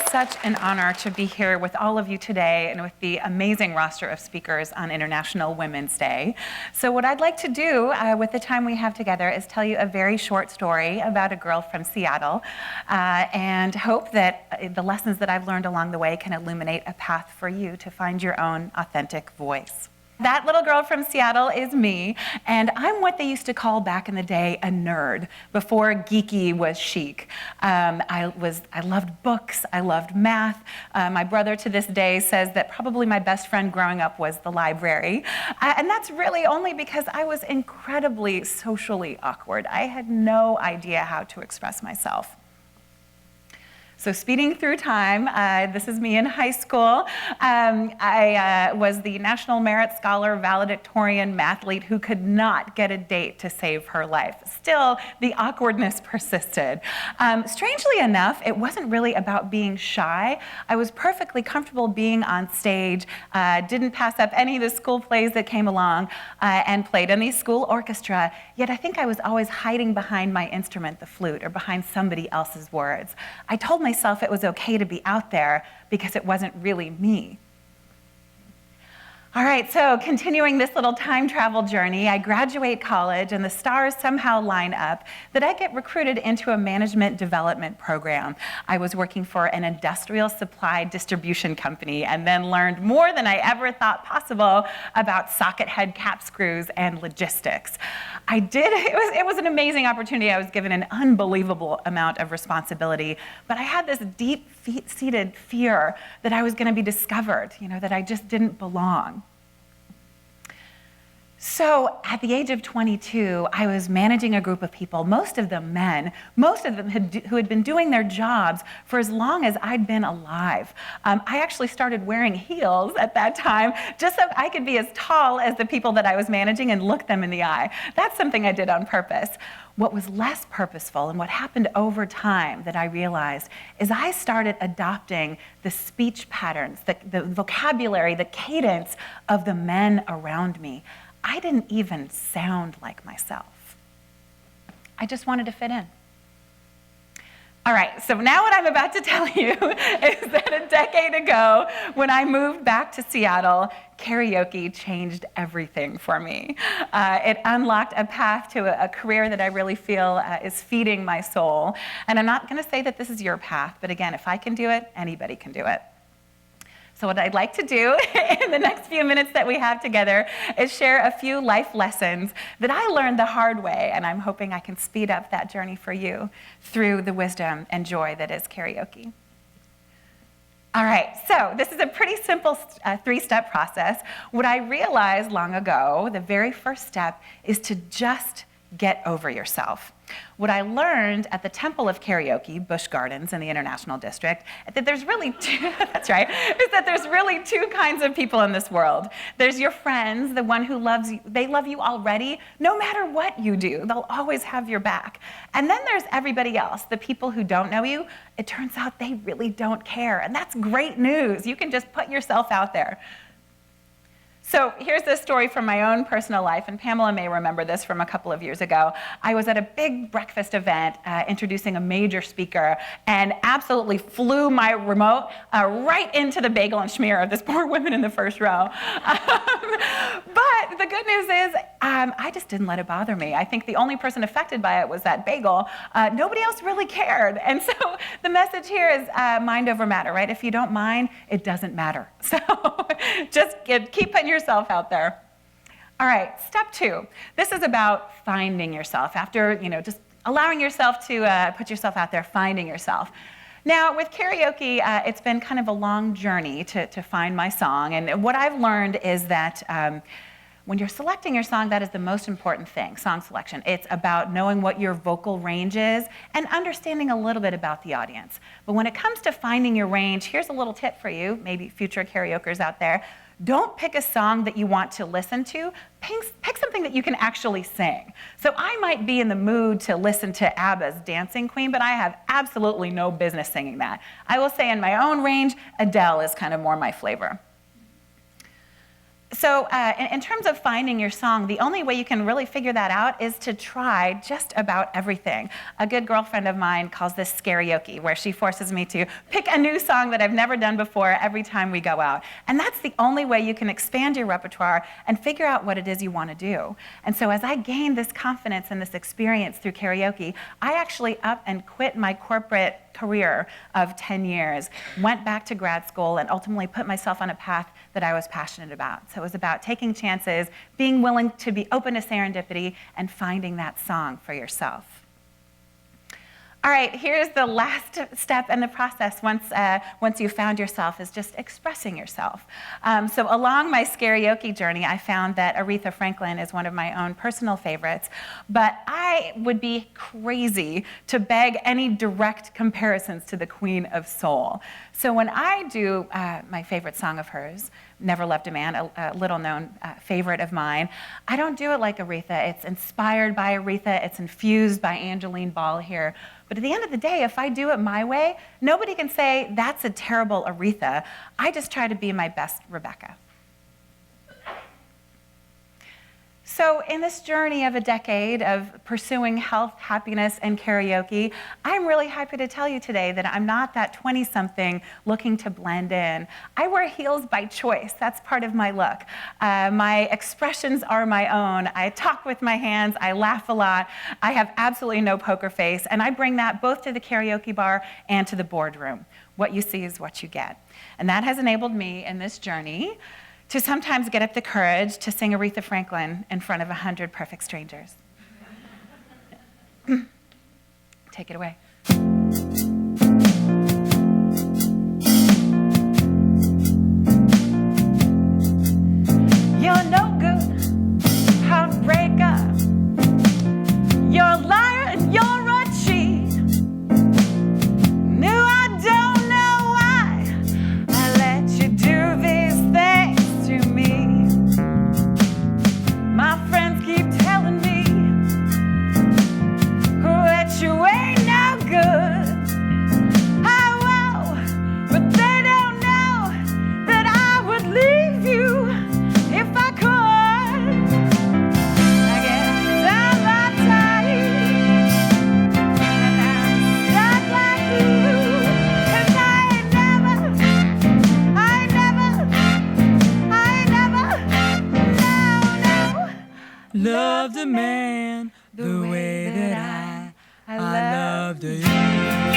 such an honor to be here with all of you today and with the amazing roster of speakers on International Women's Day. So what I'd like to do with the time we have together is tell you a very short story about a girl from Seattle and hope that the lessons that I've learned along the way can illuminate a path for you to find your own authentic voice. That little girl from Seattle is me, and I'm what they used to call back in the day a nerd, before geeky was chic. I loved books, I loved math. My brother to this day says that probably my best friend growing up was the library. And that's really only because I was incredibly socially awkward. I had no idea how to express myself. So speeding through time, this is me in high school. I was the National Merit Scholar valedictorian mathlete who could not get a date to save her life. Still, the awkwardness persisted. Strangely enough, it wasn't really about being shy. I was perfectly comfortable being on stage, didn't pass up any of the school plays that came along, and played in the school orchestra, yet I think I was always hiding behind my instrument, the flute, or behind somebody else's words. I told myself it was okay to be out there because it wasn't really me. All right, so continuing this little time travel journey, I graduate college and the stars somehow line up that I get recruited into a management development program. I was working for an industrial supply distribution company and then learned more than I ever thought possible about socket head cap screws and logistics. It was an amazing opportunity. I was given an unbelievable amount of responsibility, but I had this deep-seated fear that I was going to be discovered, that I just didn't belong. So at the age of 22, I was managing a group of people, most of them men, most of them who had been doing their jobs for as long as I'd been alive. I actually started wearing heels at that time just so I could be as tall as the people that I was managing and look them in the eye. That's something I did on purpose. What was less purposeful and what happened over time that I realized is I started adopting the speech patterns, the vocabulary, the cadence of the men around me. I didn't even sound like myself. I just wanted to fit in. All right, so now what I'm about to tell you is that a decade ago, when I moved back to Seattle, karaoke changed everything for me. It unlocked a path to a career that I really feel is feeding my soul. And I'm not going to say that this is your path, but again, if I can do it, anybody can do it. So what I'd like to do in the next few minutes that we have together is share a few life lessons that I learned the hard way, and I'm hoping I can speed up that journey for you through the wisdom and joy that is karaoke. All right, so this is a pretty simple three-step process. What I realized long ago, the very first step is to just get over yourself. What I learned at the Temple of Karaoke, Busch Gardens in the International District, that there's really there's really two kinds of people in this world. There's your friends, the one who loves you, they love you already, no matter what you do, they'll always have your back. And then there's everybody else, the people who don't know you, it turns out they really don't care, and that's great news. You can just put yourself out there. So here's this story from my own personal life, and Pamela may remember this from a couple of years ago. I was at a big breakfast event introducing a major speaker and absolutely flew my remote right into the bagel and schmear of this poor woman in the first row. But the good news is I just didn't let it bother me. I think the only person affected by it was that bagel. Nobody else really cared. And so the message here is mind over matter, right? If you don't mind, it doesn't matter. So just keep putting yourself out there. All right, step 2. This is about finding yourself. After, just allowing yourself to put yourself out there, finding yourself. Now, with karaoke, it's been kind of a long journey to find my song. And what I've learned is that when you're selecting your song, that is the most important thing, song selection. It's about knowing what your vocal range is and understanding a little bit about the audience. But when it comes to finding your range, here's a little tip for you, maybe future karaokers out there. Don't pick a song that you want to listen to. Pick something that you can actually sing. So I might be in the mood to listen to ABBA's Dancing Queen, but I have absolutely no business singing that. I will say in my own range, Adele is kind of more my flavor. So in terms of finding your song, the only way you can really figure that out is to try just about everything. A good girlfriend of mine calls this karaoke, where she forces me to pick a new song that I've never done before every time we go out. And that's the only way you can expand your repertoire and figure out what it is you want to do. And so as I gained this confidence and this experience through karaoke, I actually up and quit my corporate career of 10 years, went back to grad school, and ultimately put myself on a path that I was passionate about. So it was about taking chances, being willing to be open to serendipity, and finding that song for yourself. All right, here's the last step in the process once you've found yourself, is just expressing yourself. So along my karaoke journey, I found that Aretha Franklin is one of my own personal favorites, but I would be crazy to beg any direct comparisons to the Queen of Soul. So when I do my favorite song of hers, Never Loved a Man, a little-known favorite of mine, I don't do it like Aretha. It's inspired by Aretha. It's infused by Angeline Ball here. But at the end of the day, if I do it my way, nobody can say, that's a terrible Aretha. I just try to be my best Rebecca. So in this journey of a decade of pursuing health, happiness, and karaoke, I'm really happy to tell you today that I'm not that 20-something looking to blend in. I wear heels by choice. That's part of my look. My expressions are my own. I talk with my hands. I laugh a lot. I have absolutely no poker face, and I bring that both to the karaoke bar and to the boardroom. What you see is what you get. And that has enabled me in this journey to sometimes get up the courage to sing Aretha Franklin in front of 100 perfect strangers. Take it away. You're no good, heartbreaker. You're a liar and you're a cheat. No, I don't know why I let you do these things to me. My friends keep telling me that you ain't no good. Oh, well, but they don't know that I would leave you if I could. I guess I'm not tired, and I'm stuck like glue, 'cause I never loved a man the way that I loved you.